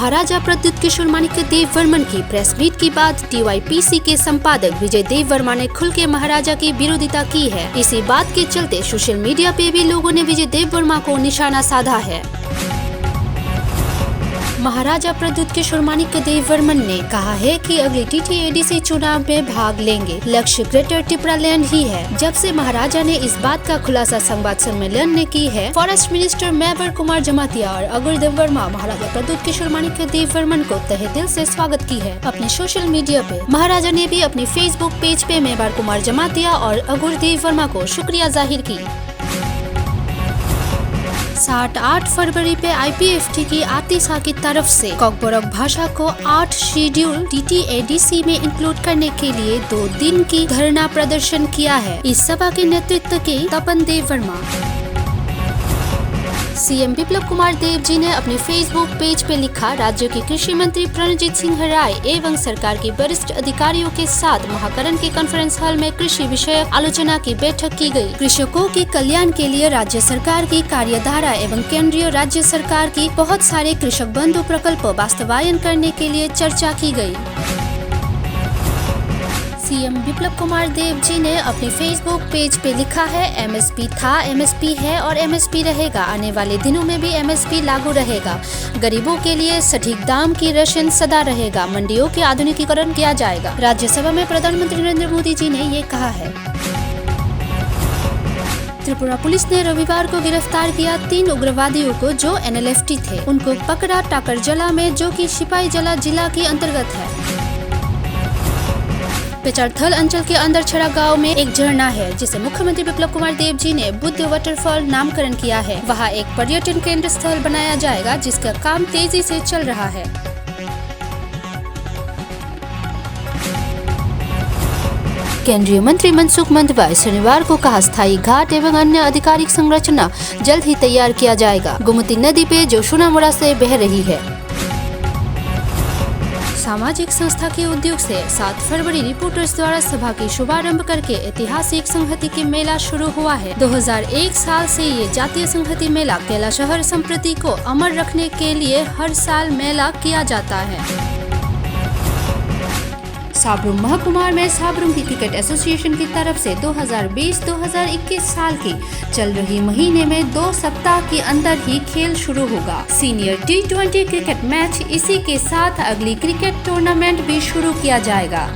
महाराजा प्रद्युत किशोर माणिक्य देव वर्मन की press meet के बाद TYPC के संपादक विजय देव वर्मा ने खुल के महाराजा की विरोधिता की है। इसी बात के चलते सोशल मीडिया पे भी लोगों ने विजय देव वर्मा को निशाना साधा है। महाराजा प्रद्युत किशोर माणिक्य देव वर्मन ने कहा है कि अगले TTADC चुनाव में भाग लेंगे। लक्ष्य ग्रेटर टिपरालैंड ही है। जब से महाराजा ने इस बात का खुलासा संवाद सम्मेलन में की है, फॉरेस्ट मिनिस्टर मेवर कुमार जमातिया और अघोर देव वर्मा महाराजा प्रद्युत किशोर माणिक्य देव वर्मन को तहे दिल से स्वागत की है। अपने सोशल मीडिया पे महाराजा ने भी अपने फेसबुक पेज पे मेवर कुमार जमातिया और अघोर देव वर्मा को शुक्रिया जाहिर की। 8 फरवरी पे IPFT की आतिशा की तरफ से कॉकबोरोक भाषा को 8 शेड्यूल TTADC में इंक्लूड करने के लिए 2 दिन की धरना प्रदर्शन किया है। इस सभा के नेतृत्व की तपन देव वर्मा। CM बिप्लब कुमार देव जी ने अपने फेसबुक पेज पे लिखा, राज्य के कृषि मंत्री प्रणजीत सिंह राय एवं सरकार के वरिष्ठ अधिकारियों के साथ महाकरण के कॉन्फ्रेंस हॉल में कृषि विषयक आलोचना की बैठक की गई। कृषकों के कल्याण के लिए राज्य सरकार की कार्यधारा एवं केंद्रीय राज्य सरकार की बहुत सारे कृषक बंधु प्रकल्प वास्तवायन करने के लिए चर्चा की गई। CM बिप्लब कुमार देव जी ने अपने फेसबुक पेज पे लिखा है, MSP था, MSP है और MSP रहेगा। आने वाले दिनों में भी MSP लागू रहेगा। गरीबों के लिए सटीक दाम की राशन सदा रहेगा। मंडियों के आधुनिकीकरण किया जाएगा। राज्यसभा में प्रधानमंत्री नरेंद्र मोदी जी ने ये कहा है। त्रिपुरा पुलिस ने रविवार को गिरफ्तार किया 3 उग्रवादियों को जो NLFT थे। उनको पकड़ा टाकरजला में, जो कि सिपाहीजला जिला के अंतर्गत है। पेचारथल अंचल के अंदर छड़ा गांव में एक झरना है, जिसे मुख्यमंत्री बिप्लब कुमार देव जी ने बुद्ध वाटरफॉल नामकरण किया है। वहां एक पर्यटन केंद्र स्थल बनाया जाएगा, जिसका काम तेजी से चल रहा है। केंद्रीय मंत्री मनसुख मंडाविया शनिवार को कहा, स्थायी घाट एवं अन्य आधिकारिक संरचना जल्द ही तैयार किया जाएगा। गोमती नदी पे जो सोनामुड़ा से बह रही है। सामाजिक संस्था के उद्योग से 7 फरवरी रिपोर्टर्स द्वारा सभा की शुभारंभ करके ऐतिहासिक संहति की मेला शुरू हुआ है। 2001 साल से ये जातीय संहति मेला कैलाशहर संस्कृति को अमर रखने के लिए हर साल मेला किया जाता है। साबरूम महकुमार में साबरूम की क्रिकेट एसोसिएशन की तरफ से 2020-2021 साल की चल रही महीने में 2 सप्ताह के अंदर ही खेल शुरू होगा। सीनियर T20 क्रिकेट मैच, इसी के साथ अगली क्रिकेट टूर्नामेंट भी शुरू किया जाएगा।